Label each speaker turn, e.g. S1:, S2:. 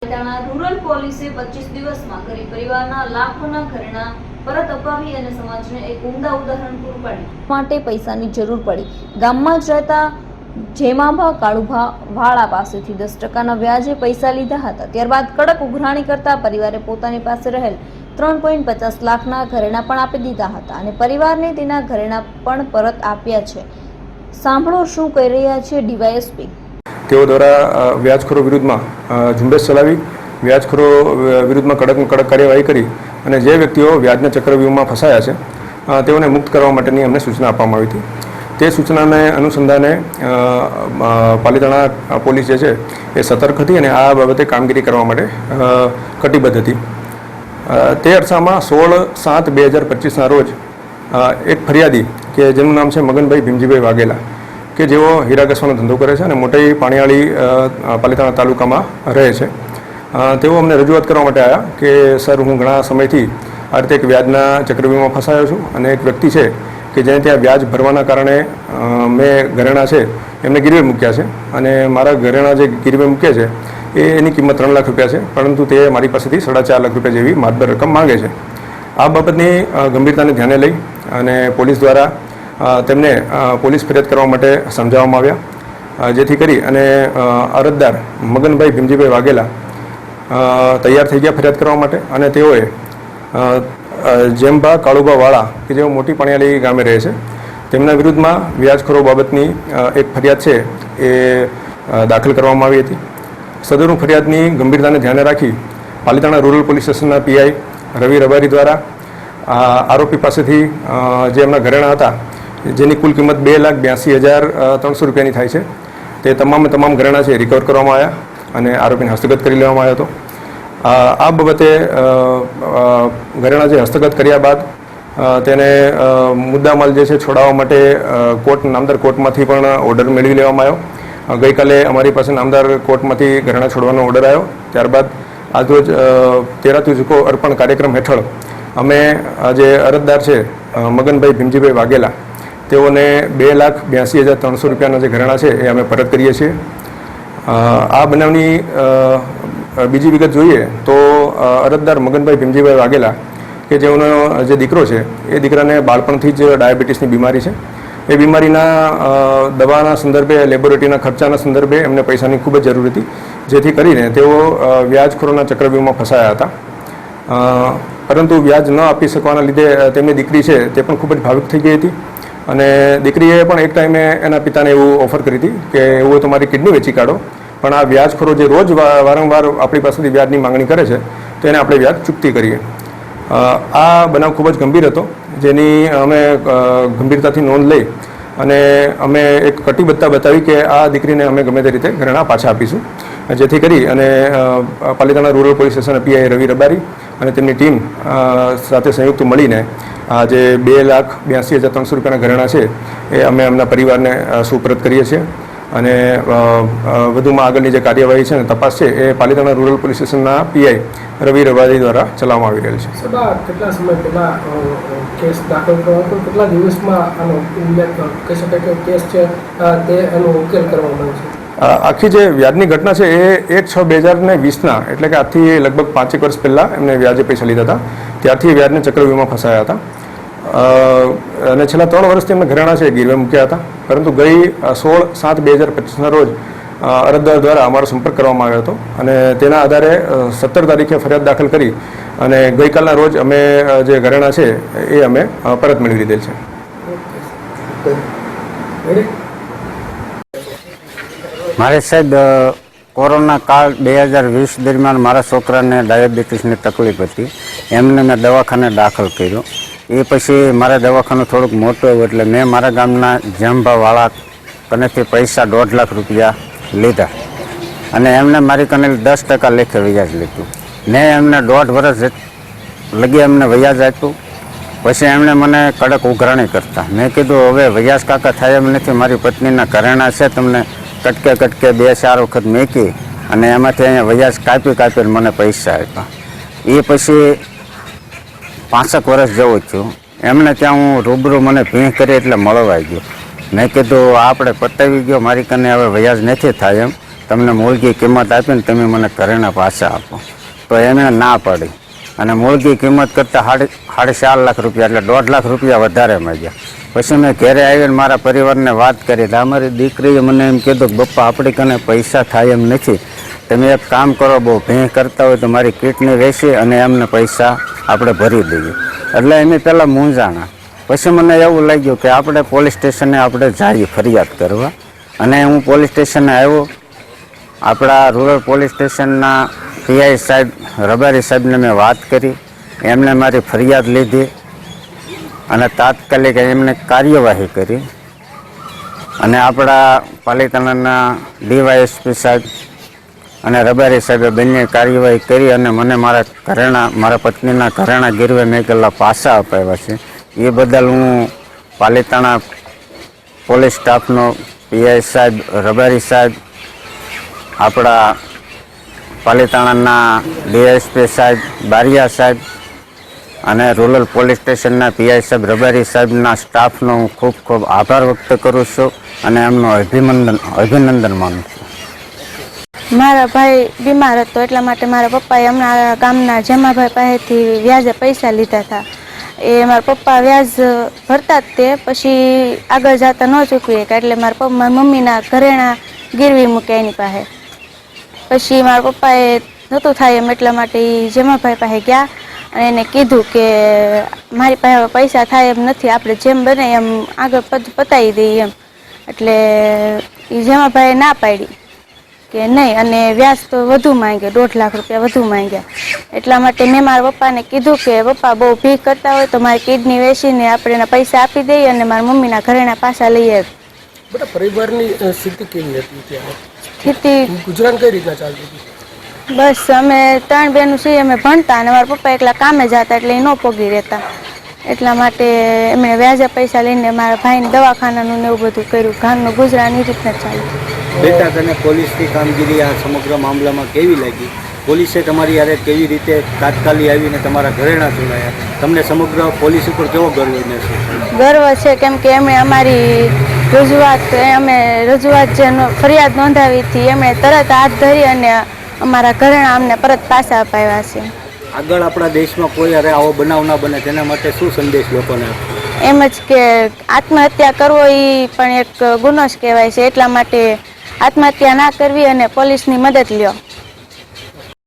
S1: Rural પોલીસે 25 દિવસમાં ગરીબ પરિવારના લાખોના ઘરેણા પરત અપાવી અને સમાજને એક ઉમદા ઉદાહરણ પૂરું પાડ્યું. માટે પૈસાની જરૂર પડી ગામમાં જ રહેતા જેમાભા કાળુભા વાળા પાસેથી 10% વ્યાજે પૈસા લીધા હતા. ત્યારબાદ કડક ઉઘરાણી કરતા પરિવારે પોતાની પાસે રહેલ 3.50 લાખના ઘરેણા પણ આપી દીધા હતા અને પરિવારને તેના ઘરેણા પણ પરત આપ્યા છે. સાંભળો શું કહી રહ્યા છે ડીવાયએસપી.
S2: તેઓ દ્વારા વ્યાજખોરો વિરુદ્ધમાં ઝુંબેશ ચલાવી વ્યાજખોરો વિરુદ્ધમાં કડક કાર્યવાહી કરી અને જે વ્યક્તિઓ વ્યાજના ચક્રવ્યૂહમાં ફસાયા છે તેઓને મુક્ત કરવા માટેની અમને સૂચના આપવામાં આવી હતી. તે સૂચનાને અનુસંધાને પાલીતાણા પોલીસ જે છે એ સતર્ક હતી અને આ બાબતે કામગીરી કરવા માટે કટિબદ્ધ હતી. તે અરસામાં 16/7/2025ના રોજ એક ફરિયાદી કે જેનું નામ છે મગનભાઈ ભીમજીભાઈ વાઘેલા કે જેઓ હીરા ઘસવાનો ધંધો કરે છે અને મોટી પાણીયાળી પાલીતાણા તાલુકામાં રહે છે. તેઓ અમને રજૂઆત કરવા માટે આવ્યા કે સર, હું ઘણા સમયથી આ રીતે એક વ્યાજના ચક્રવ્યૂહમાં ફસાયો છું અને એક વ્યક્તિ છે કે જેને ત્યાં વ્યાજ ભરવાના કારણે મેં ઘરેણા છે એમને ગીરવે મૂક્યા છે અને મારા ઘરેણા જે ગીરવે મૂક્યા છે એની કિંમત 3 લાખ રૂપિયા છે, પરંતુ તે મારી પાસેથી 4.5 લાખ રૂપિયા જેવી માતબર રકમ માંગે છે. આ બાબતની ગંભીરતાને ધ્યાને લઈ અને પોલીસ દ્વારા તેમને પોલીસ ફરિયાદ કરવા માટે સમજાવવામાં આવ્યા, જેથી કરી અને અરજદાર મગનભાઈ ભીમજીભાઈ વાઘેલા તૈયાર થઈ ગયા ફરિયાદ કરવા માટે અને તેઓએ જેમભા કાળુભા વાળા કે જેઓ મોટી પાણીયાળી ગામે રહે છે તેમના વિરુદ્ધમાં વ્યાજખોરો બાબતની એક ફરિયાદ છે એ દાખલ કરવામાં આવી હતી. સદરનું ફરિયાદની ગંભીરતાને ધ્યાને રાખી પાલીતાણા રૂરલ પોલીસ સ્ટેશનના પીઆઈ રવિ રબારી દ્વારા આરોપી પાસેથી જે એમના ઘરેણા હતા જેની કુલ કિંમત 2,82,300 રૂપિયાની થાય છે તે તમામ ઘરેણા છે રિકવર કરવામાં આવ્યા અને આરોપીને હસ્તગત કરી લેવામાં આવ્યો હતો. આ બાબતે ઘરેણા જે હસ્તગત કર્યા બાદ તેને મુદ્દામાલ જે છે છોડાવવા માટે નામદાર કોર્ટમાંથી પણ ઓર્ડર મેળવી લેવામાં આવ્યો. ગઈકાલે અમારી પાસે નામદાર કોર્ટમાંથી ઘરેણા છોડવાનો ઓર્ડર આવ્યો. ત્યારબાદ આજરોજ તેરા તુજકો અર્પણ કાર્યક્રમ હેઠળ અમે જે અરજદાર છે મગનભાઈ ભીમજીભાઈ વાઘેલા તેઓને 2,82,300 રૂપિયાના જે ઘરેણા છે એ અમે પરત કરીએ છીએ. આ બનાવની બીજી વિગત જોઈએ તો અરજદાર મગનભાઈ ભીમજીભાઈ વાઘેલા કે જેઓનો જે દીકરો છે એ દીકરાને બાળપણથી જ ડાયાબિટીસની બીમારી છે. એ બીમારીના દવાના સંદર્ભે લેબોરેટરીના ખર્ચાના સંદર્ભે એમને પૈસાની ખૂબ જ જરૂર હતી, જેથી કરીને તેઓ વ્યાજખોરોના ચક્રવ્યૂહમાં ફસાયા હતા. પરંતુ વ્યાજ ન આપી શકવાના લીધે તેમની દીકરી છે તે પણ ખૂબ જ ભાવુક થઈ ગઈ હતી અને દીકરીએ પણ એક ટાઈમે એના પિતાને એવું ઓફર કરી હતી કે એવું તમારી કિડની વેચી કાઢો, પણ આ વ્યાજખોરો જે રોજ વારંવાર આપણી પાસેથી વ્યાજની માંગણી કરે છે તો એને આપણે વ્યાજ ચૂકતી કરીએ. આ બનાવ ખૂબ જ ગંભીર હતો, જેની અમે ગંભીરતાથી નોંધ લઈ અને અમે એક કટિબદ્ધતા બતાવી કે આ દીકરીને અમે ગમે તે રીતે ઘરેણા પાછા આપીશું, જેથી કરી અને પાલીતાણા રૂરલ પોલીસ સ્ટેશનના પીઆઈ રવિ રબારી અને તેમની ટીમ સાથે સંયુક્ત મળીને આ જે 2,82,300 રૂપિયાના ઘરેણા છે એ અમે એમના પરિવારને સુપરત કરીએ છીએ અને વધુમાં આગળની જે કાર્યવાહી છે અને તપાસ છે એ પાલીતાણા રૂરલ પોલીસ સ્ટેશનના પીઆઈ રવિ રબારી દ્વારા ચલાવવામાં આવી રહેલ છે.
S3: કેટલા સમય પહેલા કેસ દાખલ કરવામાં કેટલા દિવસમાં આનો કહી શકાય કે કેસ છે તે એનો ઉકેલ કરવામાં આવે છે?
S2: આખી જે વ્યાજની ઘટના છે એ 1/6/2020ના એટલે કે આજથી લગભગ 5 વર્ષ પહેલાં એમને વ્યાજે પૈસા લીધા હતા, ત્યારથી વ્યાજના ચક્રવ્યૂહમાં ફસાયા હતા અને છેલ્લા 3 વર્ષથી એમને ઘરેણા છે ગીરવે મૂક્યા હતા. પરંતુ ગઈ 16/7/2025ના રોજ અરજદાર દ્વારા અમારો સંપર્ક કરવામાં આવ્યો હતો અને તેના આધારે 17 તારીખે ફરિયાદ દાખલ કરી અને ગઈકાલના રોજ અમે જે ઘરેણા છે એ અમે પરત મેળવી લીધેલ છે.
S4: મારે સાહેબ કોરોના કાળ 2020 દરમિયાન મારા છોકરાને ડાયાબિટીસની તકલીફ હતી, એમને મેં દવાખાને દાખલ કર્યો. એ પછી મારા દવાખાનું થોડુંક મોટું આવ્યું એટલે મેં મારા ગામના જેમભાવાળા કનેથી પૈસા 1.5 લાખ રૂપિયા લીધા અને એમને મારી કને 10% લેખે વ્યાજ લીધું. મેં એમને 1.5 વર્ષ લગી એમને વ્યાજ આપ્યું. પછી એમણે મને કડક ઉઘરાણી કરતા. મેં કીધું હવે વ્યાજ કાકા થાય એમ નથી, મારી પત્નીના ઘરેણા છે, તમને કટકે 2-4 વખત મેકી અને એમાંથી અહીંયા વ્યાજ કાપીને મને પૈસા આપ્યા. એ પછી 5 વર્ષ જેવું થયું. એમને ત્યાં હું રૂબરૂ મને ભીંહ કરી એટલે મળવા ગયો. મેં કીધું આપણે પતાવી ગયો, મારી કને હવે વ્યાજ નથી થાય એમ, તમને મૂળગી કિંમત આપીને તમે મને ઘરેણા પાછા આપો. તો એમણે ના પાડી અને મૂળગી કિંમત કરતાં 4.5 લાખ રૂપિયા એટલે 1.5 લાખ રૂપિયા વધારે માંગ્યા. પછી મેં ઘરે આવીને મારા પરિવારને વાત કરી તો અમારી દીકરીએ મને એમ કીધું કે પપ્પા આપણી કને પૈસા થાય એમ નથી, તમે એક કામ કરો, બહુ ભેં કરતા હોય તો મારી કિડની વેચી અને એમને પૈસા આપણે ભરી દઈએ. એટલે એમ પહેલાં મૂંઝાણા. પછી મને એવું લાગ્યું કે આપણે પોલીસ સ્ટેશને આપણે જઈએ ફરિયાદ કરવા. અને હું પોલીસ સ્ટેશને આવ્યો. આપણા રૂરલ પોલીસ સ્ટેશનના પીઆઈ સાહેબ રબારી સાહેબને મેં વાત કરી, એમણે મારી ફરિયાદ લીધી અને તાત્કાલિક એમને કાર્યવાહી કરી. અને આપણા પાલિતાણાના ડીવાયએસપી સાહેબ અને રબારી સાહેબે બંને કાર્યવાહી કરી અને મને મારા પત્નીના ઘરેણા ગીરવે મેકેલા પાછા અપાવ્યા છે. એ બદલ હું પાલિતાણા પોલીસ સ્ટાફનો, પીઆઈ સાહેબ, રબારી સાહેબ, આપણા પાલિતાણાના ડીએસપી સાહેબ, બારિયા સાહેબ અને રૂરલ પોલીસ સ્ટેશનના પીઆઈ સાહેબ, રબારી સાહેબના સ્ટાફનો હું ખૂબ ખૂબ આભાર વ્યક્ત કરું છું અને એમનો અભિનંદન માનું છું.
S5: મારા ભાઈ બીમાર હતો એટલા માટે મારા પપ્પાએ હમણાં ગામના જેમાભાઈ પાસેથી વ્યાજે પૈસા લીધા હતા. એ મારા પપ્પા વ્યાજ ભરતા જ તે પછી આગળ જતા ન ચૂકવી કે એટલે મારા મમ્મીના ઘરેણા ગીરવી મૂક્યા એની પાસે. પછી મારા પપ્પાએ નહોતું થાય એમ એટલા માટે એ જેમાભાઈ પાસે ગયા અને એને કીધું કે મારી પાસે પૈસા થાય એમ નથી, આપણે જેમ બને એમ આગળ પતાવી દઈએ એમ. એટલે એ જેમાભાઈએ ના પાડી કે નહીં અને વ્યાજ તો વધુ માંગ્યો, 1.5 લાખ રૂપિયા વધુ માંગ્યા. એટલા માટે મેં મારા પપ્પાને કીધું કે પપ્પા બહુ ભીખ કરતા હોય તો મારી કિડની વેચીને આપણે એના પૈસા આપી દઈએ અને મારા મમ્મીના ઘરેણા પાછા લઈએ.
S3: બેટા પરિવારની સ્થિતિ કેવી હતી ત્યારે?
S5: સ્થિતિ
S3: ગુજરાન કઈ રીતના ચાલતું હતું?
S5: બસ અમે 3 બહેનો છીએ, અમે ભણતા અને મારા પપ્પા એકલા કામે જતા એટલે એ ન પોગી રહેતા. એટલા માટે એમણે વ્યાજે પૈસા લઈને મારા ભાઈને દવાખાનાનું ને એવું બધું કર્યું. ઘરનું ગુજરાન એ રીતના ચાલ્યું.
S6: બેટા, તને પોલીસની કામગીરી આ સમગ્ર મામલામાં કેવી લાગી? પોલીસે તમારી યારે કેવી રીતે તાત્કાલિક આવીને તમારા ઘરેણા ચોરાયા? તમને સમગ્ર પોલીસ ઉપર કેવો ગર્વ છે?
S5: ગર્વ છે કેમ કે એમણે અમારી રજૂઆત જે ફરિયાદ નોંધાવી હતી એમણે તરત હાથ ધરી અને અમારા ઘરેણા અમને પરત પાછા અપાવ્યા છે.
S6: આગળ આપણા દેશમાં કોઈ યારે આવો બનાવ ના બને તેના માટે શું સંદેશ લોકોને આપો?
S5: એમ જ કે આત્મહત્યા કરવો એ પણ એક ગુનો જ કહેવાય છે. એટલા માટે આત્મહત્યા ના કરવી અને પોલીસની મદદ લ્યો.